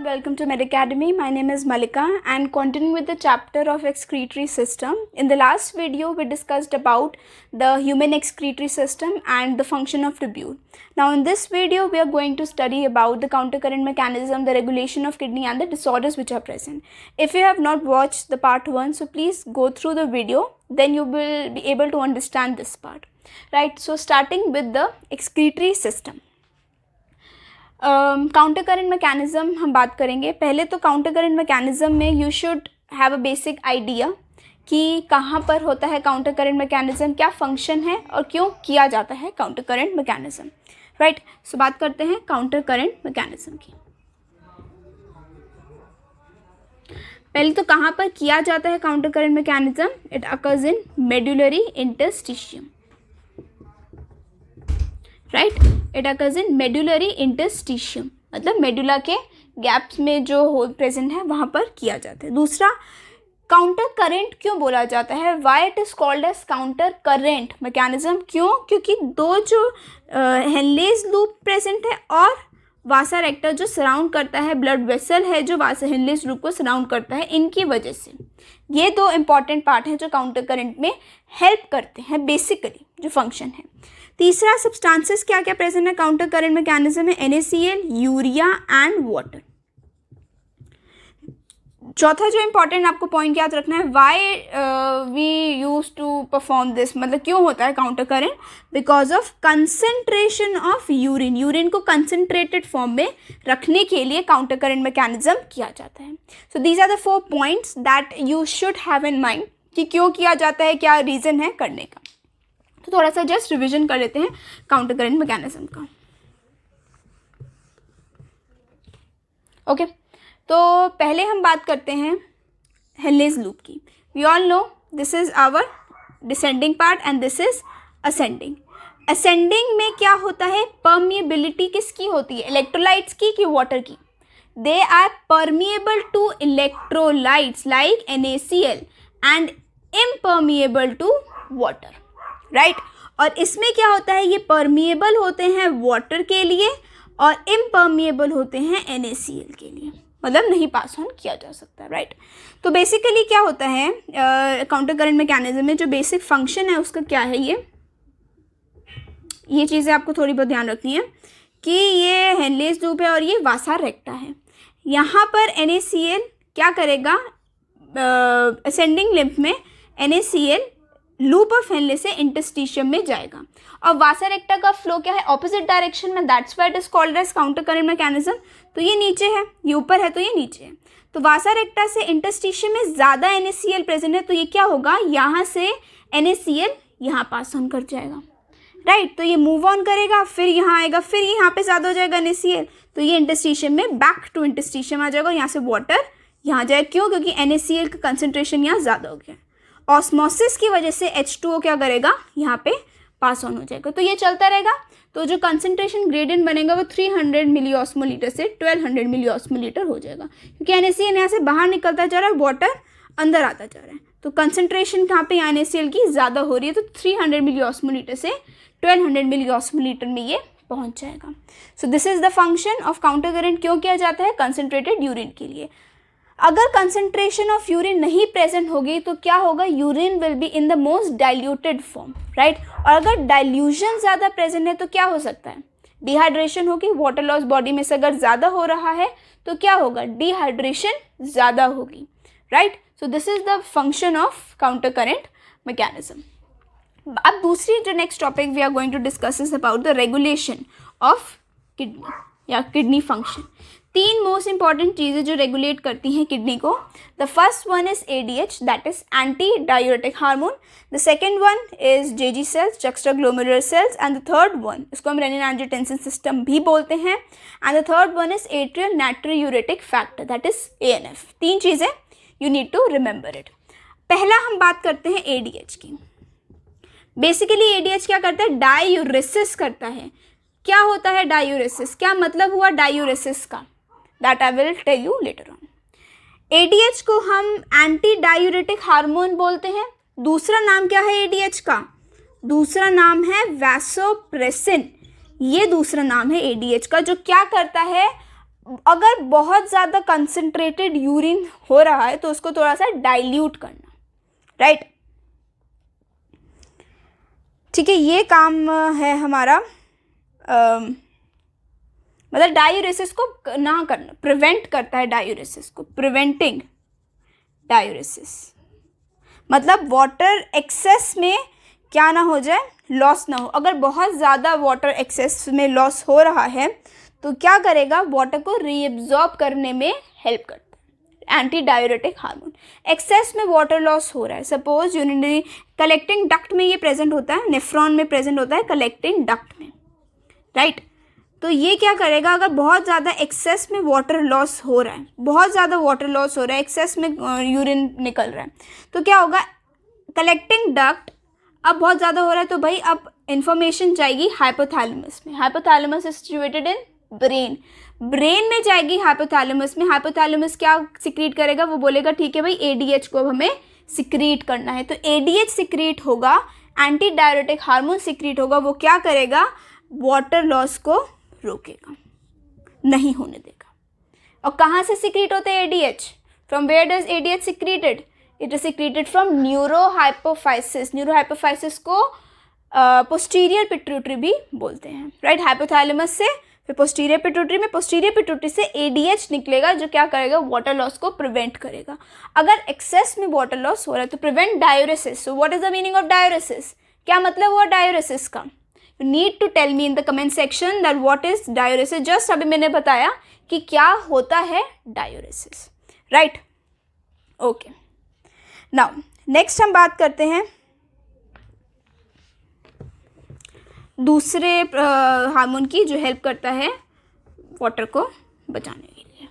welcome to Med Academy. My name is Malika and continuing with the chapter of excretory system. In the last video we discussed about the human excretory system and the function of tubule. Now in this video we are going to study about the countercurrent mechanism, the regulation of kidney and the disorders which are present. If you have not watched the part 1, so please go through the video, then you will be able to understand this part. Right, so starting with the excretory system. Counter current mechanism हम बात करेंगे. पहले तो counter current mechanism में you should have a basic idea कि कहाँ पर होता है काउंटर करेंट मैकेनिज़्म, क्या फंक्शन है और क्यों किया जाता है काउंटर करेंट मैकेनिज़्म. राइट, सो बात करते हैं काउंटर करेंट मैकेनिज़्म की. पहले तो कहाँ पर किया जाता है counter current mechanism. It occurs in medullary interstitium. Right, it occurs in medullary interstitium, मतलब मेडुला के गैप्स में जो होल प्रेजेंट है वहाँ पर किया जाता है. दूसरा, काउंटर करेंट क्यों बोला जाता है, why it is called as counter current mechanism. क्यों? क्योंकि दो जो हेनलेज लूप प्रेजेंट है और वासा रेक्टा जो सराउंड करता है, ब्लड वेसल है जो वासा हेनलेज लूप को सराउंड करता है, इनकी वजह से ये दो इंपॉर्टेंट पार्ट हैं जो काउंटर करेंट में हेल्प करते हैं बेसिकली, जो फंक्शन है. तीसरा, सब्सटेंसेस क्या क्या प्रेजेंट है काउंटर करेंट मैकेनिज्म में, NaCl, यूरिया एंड वाटर. चौथा जो इंपॉर्टेंट आपको पॉइंट याद रखना है, why we use to perform this, मतलब क्यों होता है counter current, because of concentration of urine. Urine को कंसंट्रेटेड फॉर्म में रखने के लिए काउंटर करेंट मैकेनिज्म किया जाता है. So these are the 4 points that you should have in mind कि क्यों किया जाता है, क्या रीज़न है करने का. तो थोड़ा सा जस्ट रिवीजन कर लेते हैं काउंटर करेंट मैकेनिज्म का. ओके, तो पहले हम बात करते हैं हेनलेज लूप की. We all know this is our descending part and this is ascending. Ascending में क्या होता है, परमिएबिलिटी किसकी होती है, इलेक्ट्रोलाइट्स की कि वाटर की. They are permeable to electrolytes like NaCl and impermeable to water. Right, और इसमें क्या होता है, ये परमिएबल होते हैं वाटर के लिए और इम्परमिएबल होते हैं NaCl के लिए, मतलब नहीं पास ऑन किया जा सकता. राइट, तो बेसिकली क्या होता है काउंटर करंट मैकेनिज्म में जो बेसिक फंक्शन है उसका क्या है, ये चीज़ें आपको थोड़ी बहुत ध्यान रखनी है कि ये हेनलेज लूप है और ये वासा रेक्टा है. यहाँ पर NaCl क्या करेगा, असेंडिंग लिम्फ में NaCl लूप ऑफ हेनलेज से इंटरस्टिशियम में जाएगा और वासा रेक्टा का फ्लो क्या है, ऑपोजिट डायरेक्शन में. That's why it is called as counter current mechanism. तो ये नीचे है, ये ऊपर है तो ये नीचे है. तो वासा रेक्टा से इंटरस्टिशियम में ज़्यादा NaCl प्रेजेंट है, तो ये क्या होगा, यहाँ से NaCl यहाँ पास ऑन कर जाएगा. राइट, तो ये मूव ऑन करेगा, फिर यहाँ आएगा, फिर यहाँ पे ज़्यादा हो जाएगा NaCl, तो ये इंटरस्टिशियम में बैक टू इंटरस्टिशियम आ जाएगा और यहाँ से वाटर यहाँ जाएगा. क्यों? क्योंकि NaCl का कंसनट्रेशन यहाँ ज़्यादा हो गया. ऑस्मोसिस की वजह से H2O क्या करेगा, यहाँ पे पास ऑन हो जाएगा. तो ये चलता रहेगा. तो जो कंसंट्रेशन ग्रेडियंट बनेगा वो 300 मिली ऑस्मोलीटर से 1200 मिली ऑस्मोलीटर हो जाएगा, क्योंकि NaCl यहाँ से बाहर निकलता जा रहा है, वाटर अंदर आता जा रहा है. तो कंसंट्रेशन कहाँ पे NaCl की ज़्यादा हो रही है, तो 300 मिली ऑस्मोलीटर से 1200 मिली ऑस्मोलीटर में ये पहुँच जाएगा. So this is the function of counter current. क्यों किया जाता है, कंसनट्रेटेड यूरिन के लिए. अगर कंसंट्रेशन ऑफ यूरिन नहीं प्रेजेंट होगी तो क्या होगा, urine will be in the most diluted form. Right, और अगर डाइल्यूशन ज़्यादा प्रेजेंट है तो क्या हो सकता है, डिहाइड्रेशन होगी. वाटर लॉस बॉडी में से अगर ज़्यादा हो रहा है तो क्या होगा, डिहाइड्रेशन ज़्यादा होगी. Right, so this is the function of counter current mechanism. अब दूसरी जो next topic we are going to discuss is about the regulation of kidney या किडनी फंक्शन. 3 मोस्ट इंपॉर्टेंट चीज़ें जो रेगुलेट करती हैं किडनी को. The first one is ADH, that is anti diuretic hormone. The second one is JG cells, juxtaglomerular cells. And the third one, इसको हम renin angiotensin system भी बोलते हैं. And the third one is atrial natriuretic factor, that is ANF. 3 चीज़ें you need to remember it. पहला हम बात करते हैं ADH की. बेसिकली ADH क्या करता है, डायूरेसिस करता है. क्या होता है डायूरेसिस, क्या मतलब हुआ डायूरेसिस का, that I will tell you later on. ADH को हम एंटी डायूरेटिक हार्मोन बोलते हैं. दूसरा नाम क्या है ADH का, दूसरा नाम है वैसोप्रेसिन. ये दूसरा नाम है ADH का, जो क्या करता है, अगर बहुत ज़्यादा कंसंट्रेटेड यूरिन हो रहा है तो उसको थोड़ा सा डाइल्यूट करना, राइट। ठीक है, ये काम है हमारा, मतलब डायूरेसिस को ना करना, प्रिवेंट करता है डायूरेसिस को, प्रिवेंटिंग डायूरेसिस मतलब वाटर एक्सेस में क्या ना हो जाए, लॉस ना हो। अगर बहुत ज़्यादा वाटर एक्सेस में लॉस हो रहा है तो क्या करेगा, वाटर को रीएब्जॉर्ब करने में हेल्प करता है एंटी डायूरेटिक हार्मोन। एक्सेस में वाटर लॉस हो रहा है, सपोज यूरिनरी कलेक्टिंग डक्ट में ये प्रेजेंट होता है, नेफ्रॉन में प्रेजेंट होता है, कलेक्टिंग डक्ट में, राइट। तो ये क्या करेगा, अगर बहुत ज़्यादा एक्सेस में वाटर लॉस हो रहा है, बहुत ज़्यादा वाटर लॉस हो रहा है, एक्सेस में यूरिन निकल रहा है, तो क्या होगा, कलेक्टिंग डक्ट अब बहुत ज़्यादा हो रहा है तो भाई अब इंफॉर्मेशन जाएगी हाइपोथैलेमस में। Hypothalamus is situated in brain, brain में जाएगी हाइपोथैलेमस में। हाइपोथैलेमस क्या सिक्रीट करेगा, वो बोलेगा ठीक है भाई एडीएच को अब हमें सिक्रीट करना है, तो एडीएच सिक्रीट होगा, एंटी डायूरेटिक हार्मोन सिक्रीट होगा, वो क्या करेगा, वाटर लॉस को रोकेगा, नहीं होने देगा। और कहाँ से सिक्रीट होते हैं ADH, from where does ADH secreted, it is secreted from neurohypophysis. Neurohypophysis को पोस्टीरियर पिट्यूटरी भी बोलते हैं, राइट। हाइपोथैलेमस से फिर पोस्टीरियर पिट्यूटरी में, पोस्टीरियर पिट्यूटरी से एडीएच निकलेगा जो क्या करेगा, वाटर लॉस को प्रिवेंट करेगा। अगर एक्सेस में वाटर लॉस हो रहा है तो prevent diuresis. So what is the meaning of diuresis, क्या मतलब हुआ डायूरेसिस का, you need to tell me in the comment section that what is diuresis. जस्ट अभी मैंने बताया कि क्या होता है diuresis, right. Okay, now next हम बात करते हैं दूसरे हार्मोन की जो हेल्प करता है वाटर को बचाने के लिए।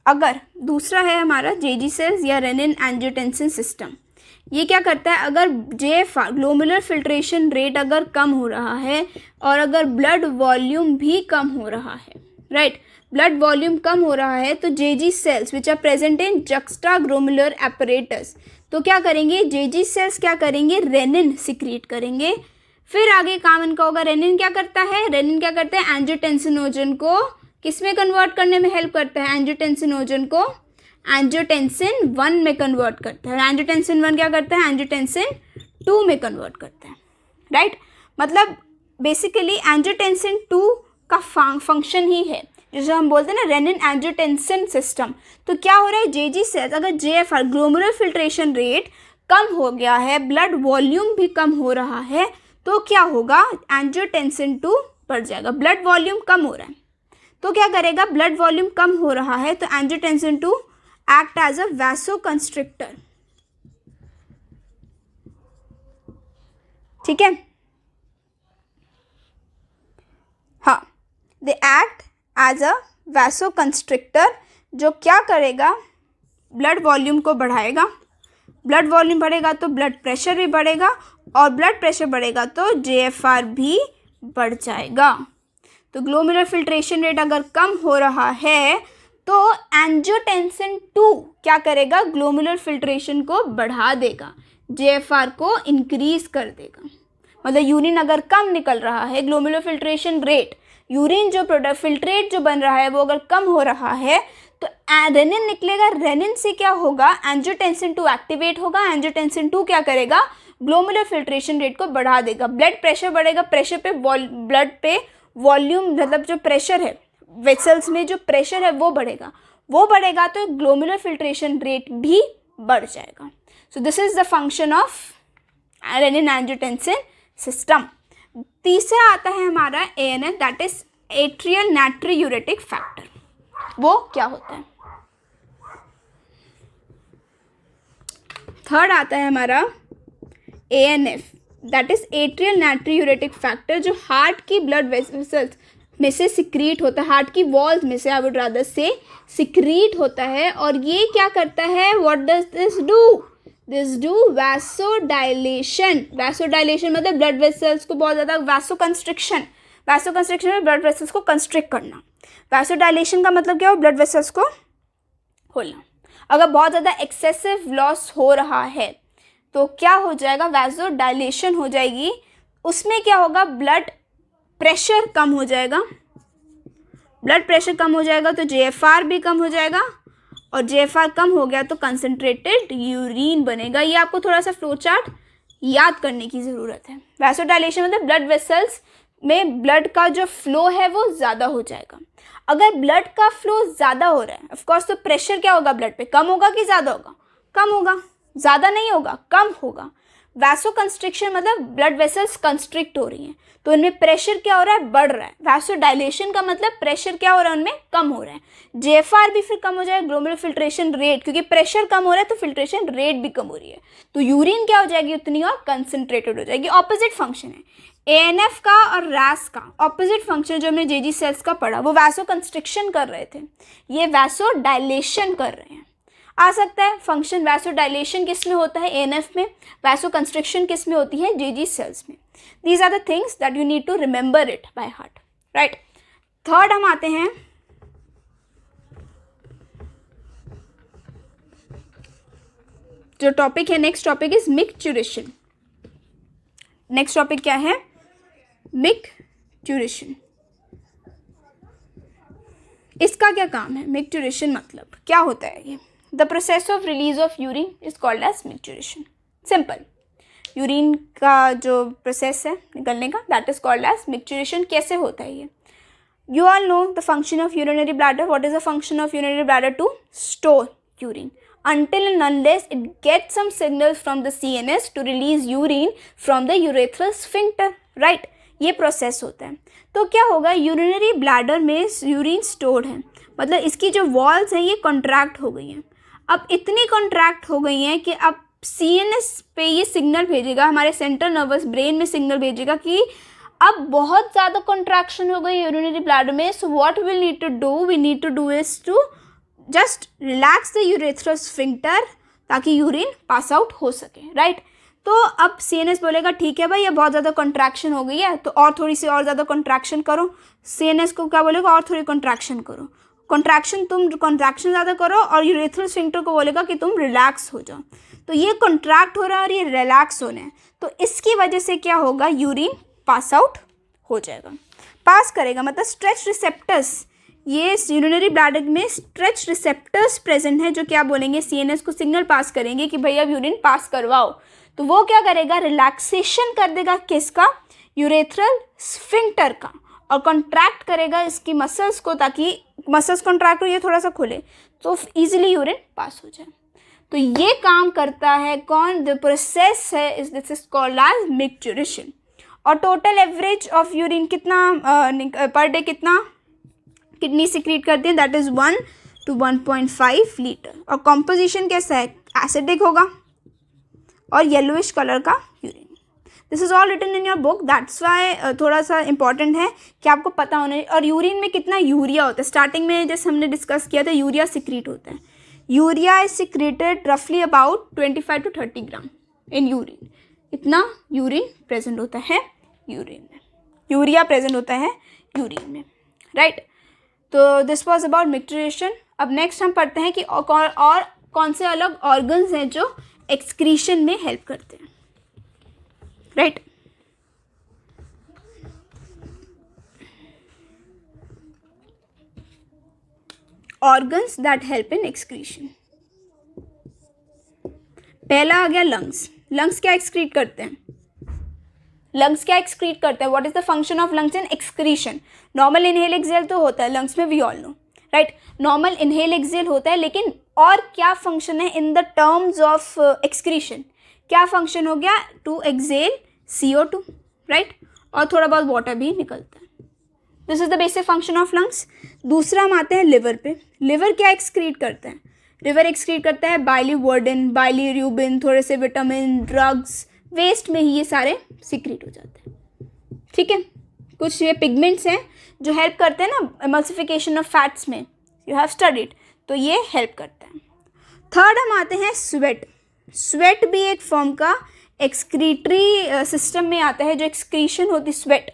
अगर दूसरा है हमारा जेजी सेल्स या रेनिन एंजियोटेंसिन सिस्टम। ये क्या करता है, अगर जेएफआर ग्लोमेरुलर फिल्ट्रेशन रेट अगर कम हो रहा है और अगर ब्लड वॉल्यूम भी कम हो रहा है, राइट, ब्लड वॉल्यूम कम हो रहा है तो JG cells which are present in juxtaglomerular apparatus, तो क्या करेंगे, जेजी सेल्स क्या करेंगे, रेनिन सिक्रीट करेंगे। फिर आगे काम इनका होगा, रेनिन क्या करता है, रेनिन क्या करता है, एंजियोटेंसिनोजन को किस में कन्वर्ट करने में हेल्प करता है, एंजियोटेंसिनोजन को एंजियोटेंसिन 1 में कन्वर्ट करता है। एंजियोटेंसिन 1 क्या करता है, एंजियोटेंसिन 2 में कन्वर्ट करता है, राइट। मतलब बेसिकली एंजियोटेंसिन 2 का फंक्शन ही है जिसे हम बोलते हैं ना रेनिन एंजियोटेंसिन सिस्टम। तो क्या हो रहा है, जेजी सेल्स अगर जेएफआर ग्लोमेरुलर फिल्ट्रेशन रेट कम हो गया है, ब्लड वॉल्यूम भी कम हो रहा है, तो क्या होगा, एंजियोटेंसिन 2 बढ़ जाएगा। ब्लड वॉल्यूम कम हो रहा है तो क्या करेगा, ब्लड वॉल्यूम कम हो रहा है तो एंजियोटेंसिन 2 एक्ट एज अ वैसोकंस्ट्रिक्टर, ठीक है। हाँ, दे एक्ट एज अ वैसोकंस्ट्रिक्टर जो क्या करेगा, ब्लड वॉल्यूम को बढ़ाएगा। ब्लड वॉल्यूम बढ़ेगा तो ब्लड प्रेशर भी बढ़ेगा और ब्लड प्रेशर बढ़ेगा तो जेएफआर भी बढ़ जाएगा। तो ग्लोमेरुलर फिल्ट्रेशन रेट अगर कम हो रहा है तो एंजियोटेंसिन 2 क्या करेगा, ग्लोमेरुलर फिल्ट्रेशन को बढ़ा देगा, जेएफआर को इंक्रीज कर देगा। मतलब यूरिन अगर कम निकल रहा है, ग्लोमेरुलर फिल्ट्रेशन रेट, यूरिन जो प्रोडक्ट फिल्ट्रेट जो बन रहा है वो अगर कम हो रहा है तो रेनिन निकलेगा। रेनिन से क्या होगा, एंजियोटेंसिन 2 एक्टिवेट होगा। एंजियोटेंसिन 2 क्या करेगा, ग्लोमेरुलर फिल्ट्रेशन रेट को बढ़ा देगा। ब्लड प्रेशर बढ़ेगा, प्रेशर पे ब्लड पे वॉल्यूम मतलब जो प्रेशर है वेसल्स में जो प्रेशर है वो बढ़ेगा तो ग्लोमेरुलर फिल्ट्रेशन रेट भी बढ़ जाएगा। So this is the function of renin angiotensin system. तीसरा आता है हमारा ANF, that is atrial natriuretic factor. वो क्या होता है, थर्ड आता है हमारा ANF, that is atrial natriuretic factor, जो हार्ट की ब्लड वेसल्स में से सिक्रीट होता है, हार्ट की वॉल्स में से आई वुड रादर से सिक्रीट होता है। और ये क्या करता है, what does this do, this do vasodilation. Vasodilation मतलब ब्लड वेसल्स को बहुत ज़्यादा, वैसोकंस्ट्रिक्शन में ब्लड वेसल्स को कंस्ट्रिक्ट करना। वैसोडाइलेशन का मतलब क्या हो, ब्लड वेसल्स को खोलना। अगर बहुत ज़्यादा एक्सेसिव लॉस हो रहा है तो क्या हो जाएगा, वैसो डायलेशन हो जाएगी। उसमें क्या होगा, ब्लड प्रेशर कम हो जाएगा, ब्लड प्रेशर कम हो जाएगा तो जेएफआर भी कम हो जाएगा, और जेएफआर कम हो गया तो कंसनट्रेटेड यूरिन बनेगा। ये आपको थोड़ा सा फ्लो चार्ट याद करने की ज़रूरत है। वैसोडाइलेशन मतलब ब्लड वेसल्स में ब्लड का जो फ्लो है वो ज़्यादा हो जाएगा। अगर ब्लड का फ्लो ज़्यादा हो रहा है ऑफकोर्स, तो प्रेशर क्या होगा ब्लड पे, कम होगा कि ज़्यादा होगा, कम होगा, ज़्यादा नहीं होगा, कम होगा। वैसो कंस्ट्रिक्शन मतलब ब्लड वेसल्स कंस्ट्रिक्ट हो रही हैं, तो इनमें प्रेशर क्या हो रहा है, बढ़ रहा है। वैसो डायलेशन का मतलब प्रेशर क्या हो रहा है, उनमें कम हो रहा है। जेएफआर भी फिर कम हो जाएगा, ग्लोमेरुलर फिल्ट्रेशन रेट, क्योंकि प्रेशर कम हो रहा है तो फिल्ट्रेशन रेट भी कम हो रही है, तो यूरिन क्या हो जाएगी, उतनी और कंसनट्रेटेड हो जाएगी। ऑपोजिट फंक्शन है एएनएफ का और रैस का। ऑपोजिट फंक्शन जो हमने जेजी सेल्स का पढ़ा, वो वैसो कंस्ट्रिक्शन कर रहे थे, ये वैसो डायलेशन कर रहे हैं। आ सकता है फंक्शन वैसो डायलेशन किस में होता है, एएनएफ में, वैसो कंस्ट्रिक्शन किस में होती है, जेजी सेल्स में। These are the things that you need to remember it by heart, right. Third हम आते हैं जो टॉपिक है, next topic is micturition. Next topic क्या है, मिक्चुरेशन। इसका क्या काम है, मिक्चुरेशन मतलब क्या होता है ये, the process of release of urine is called as micturition. Simple, urine का जो प्रोसेस है निकलने का, that is called as micturition. कैसे होता है ये, you all know the function of urinary bladder. What is the function of urinary bladder, to store urine until and unless it gets some signals from the CNS to release urine from the urethral sphincter, right? ये process होता है। तो क्या होगा, urinary bladder में urine stored है, मतलब इसकी जो वॉल्स हैं ये कॉन्ट्रैक्ट हो गई हैं। अब इतनी कॉन्ट्रैक्ट हो गई हैं कि अब CNS पे ये सिग्नल भेजेगा, हमारे सेंट्रल नर्वस ब्रेन में सिग्नल भेजेगा कि अब बहुत ज़्यादा कॉन्ट्रैक्शन हो गई यूरिनरी ब्लैडर में। So what we need to do, we need to do is to just relax the urethral sphincter, ताकि यूरिन पास आउट हो सके, राइट। तो अब CNS बोलेगा ठीक है भाई, ये बहुत ज़्यादा कॉन्ट्रैक्शन हो गई है, तो और थोड़ी सी और ज़्यादा कॉन्ट्रैक्शन करो। CNS को क्या बोलेगा, और थोड़ी कॉन्ट्रैक्शन करो, तुम कॉन्ट्रैक्शन ज़्यादा करो, और यूरेथ्रल स्फिंक्टर को बोलेगा कि तुम रिलैक्स हो जाओ। तो ये कॉन्ट्रैक्ट हो रहा है और ये रिलैक्स होना है, तो इसकी वजह से क्या होगा, यूरिन पास आउट हो जाएगा। पास करेगा मतलब स्ट्रेच रिसेप्टर्स, ये यूरिनरी ब्लैडर में स्ट्रेच रिसेप्टर्स प्रेजेंट है, जो क्या बोलेंगे, CNS को सिग्नल पास करेंगे कि भैया अब यूरिन पास करवाओ। तो वो क्या करेगा, रिलैक्सेशन कर देगा किसका, यूरेथ्रल स्फिंक्टर का, और कॉन्ट्रैक्ट करेगा इसकी मसल्स को, ताकि मसल्स कॉन्ट्रैक्ट हो, ये थोड़ा सा खुले तो ईजिली यूरिन पास हो जाए। तो ये काम करता है कौन, द प्रोसेस है is this is called as micturition. और टोटल एवरेज ऑफ यूरिन कितना पर डे कितना किडनी सिक्रीट करती है, दैट इज 1 to 1.5 लीटर। और कॉम्पोजिशन कैसा है, एसिडिक होगा और येलोइश कलर का urine. This is all written in your book, that's why थोड़ा सा इंपॉर्टेंट है कि आपको पता होना। और यूरिन में कितना यूरिया होता है, स्टार्टिंग में जैसे हमने डिस्कस किया था, यूरिया सिक्रीट होता है। यूरिया इज सिक्रेटेड रफली about 25 to 30 gram in urine. इतना यूरिन प्रेजेंट होता है यूरिन में, यूरिया प्रेजेंट होता है यूरिन में, राइट। तो दिस वॉज अबाउट मिक्चुरेशन। अब नेक्स्ट हम पढ़ते हैं कि और कौन से अलग ऑर्गन्स हैं जो एक्सक्रीशन में हेल्प करते हैं, right. Organs that help in excretion, पहला आ गया लंग्स। लंग्स क्या एक्सक्रीट करते हैं, लंग्स क्या एक्सक्रीट करता है, what is the function of lungs in excretion. Normal inhale exhale तो होता है लंग्स में, we all know, right. Normal inhale exhale होता है, लेकिन और क्या फंक्शन है in the terms of excretion, क्या फंक्शन हो गया, टू एक्सेल CO2, राइट, और थोड़ा बहुत वाटर भी निकलता है। This is the basic function of lungs. दूसरा हम आते हैं लिवर पे। लिवर क्या एक्सक्रीट करते हैं, लिवर एक्सक्रीट करता है बाइलीवर्डिन, बाइलीरुबिन, थोड़े से विटामिन, ड्रग्स, वेस्ट में ही ये सारे सिक्रीट हो जाते हैं, ठीक है। कुछ ये पिगमेंट्स हैं जो हेल्प करते हैं ना एमल्सिफिकेशन ऑफ फैट्स में, यू हैव स्टडीड, तो ये हेल्प करता है। थर्ड हम आते हैं स्वेट। स्वेट भी एक फॉर्म का एक्सक्रीटरी सिस्टम में आता है, जो एक्सक्रीशन होती है स्वेट,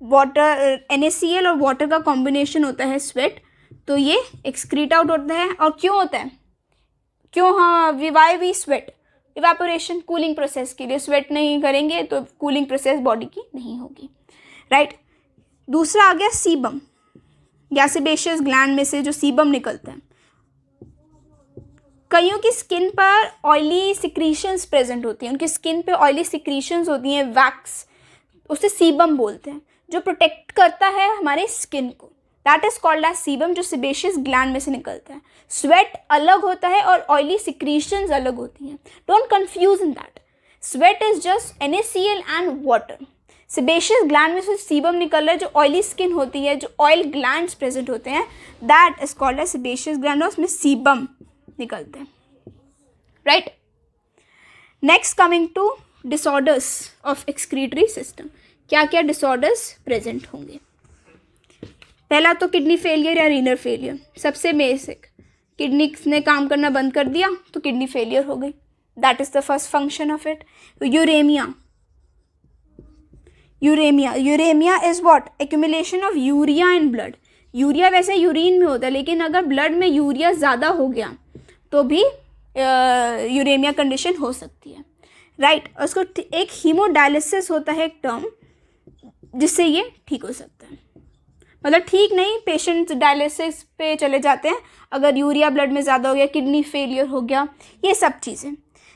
वाटर NaCl और वाटर का कॉम्बिनेशन होता है स्वेट, तो ये एक्सक्रीट आउट होता है। और क्यों होता है, क्यों, हाँ, why we sweat, evaporation, cooling process के लिए। स्वेट नहीं करेंगे तो कूलिंग प्रोसेस बॉडी की नहीं होगी, राइट। दूसरा आ गया सीबम, या सेबेशियस ग्लैंड में से जो सीबम निकलता है। कईयों की स्किन पर ऑयली सिक्रीशंस प्रेजेंट होती हैं, उनकी स्किन पे ऑयली सिक्रीशंस होती हैं, वैक्स, उसे सीबम बोलते हैं, जो प्रोटेक्ट करता है हमारे स्किन को। That is called as sebum, जो सेबेशियस ग्लैंड में से निकलता है। स्वेट अलग होता है और ऑयली सिक्रीशंस अलग होती हैं, don't confuse in that. Sweat is just NaCl and water. Sebaceous gland में से सीबम निकल रहा है, जो ऑयली स्किन होती है, जो ऑयल ग्लैंड्स प्रेजेंट होते हैं, that is called as sebaceous gland, और उसमें सीबम निकलते हैं, right. Next coming to disorders of excretory system. क्या क्या डिसऑर्डर्स प्रेजेंट होंगे? पहला तो किडनी फेलियर या रीनल फेलियर, सबसे बेसिक। किडनी ने काम करना बंद कर दिया तो किडनी फेलियर हो गई, that is the first function of it. Uraemia, uraemia is what? Accumulation of urea in blood. Urea वैसे यूरिन में होता है, लेकिन अगर ब्लड में यूरिया ज़्यादा हो गया तो भी यूरेमिया कंडीशन हो सकती है, राइट। उसको एक हीमोडायलिसिस होता है एक टर्म, जिससे ये ठीक हो सकता है। मतलब ठीक नहीं, पेशेंट डायलिसिस पे चले जाते हैं अगर यूरिया ब्लड में ज़्यादा हो गया, किडनी फेलियर हो गया, ये सब चीज़ें।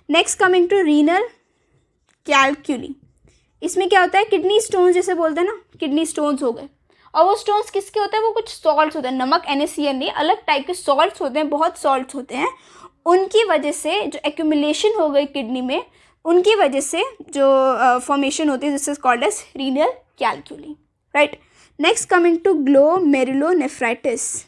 Next coming to renal calculi. इसमें क्या होता है? किडनी स्टोन्स जैसे बोलते हैं ना, किडनी स्टोन्स हो गए। और वो स्टोन्स किसके होते हैं? वो कुछ सॉल्ट्स होते हैं, नमक NaCl नहीं, अलग टाइप के सॉल्ट्स होते हैं, बहुत सॉल्ट्स होते हैं। उनकी वजह से जो एक्यूमुलेशन हो गई किडनी में, उनकी वजह से जो फॉर्मेशन होती है, this is called as renal calculi, right. Next coming to glomerulonephritis.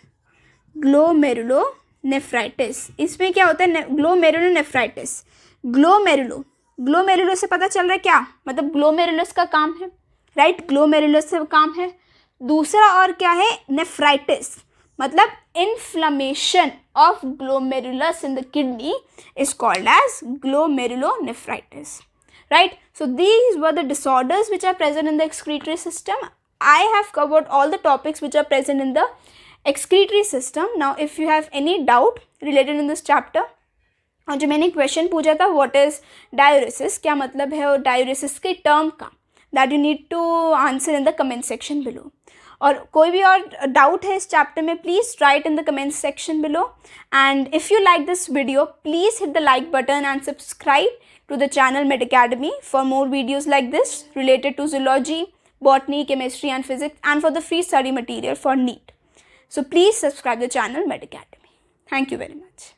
Glomerulonephritis, इसमें क्या होता है? ग्लोमेरुलोनेफ्राइटिस, ग्लोमेरुलो से पता चल रहा है क्या मतलब? ग्लोमेरुलस का काम है, राइट, ग्लोमेरुलस से काम है। दूसरा और क्या है? नेफ्राइटिस, मतलब inflammation of glomerulus in the kidney is called as glomerulonephritis, right? So these were the disorders which are present in the excretory system. I have covered all the topics which are present in the excretory system. Now if you have any doubt related in this chapter, और जो मैंने question पूछा था what is diuresis, क्या मतलब है और diuresis के टर्म का, that you need to answer in the comment section below. और कोई भी और डाउट है इस चैप्टर में, please write in the comment section below. And if you like this video, please hit the like button and subscribe to the channel Med Academy for more videos like this related to zoology, botany, chemistry and physics, and for the free study material for NEET. So please subscribe the channel Med Academy. Thank you very much.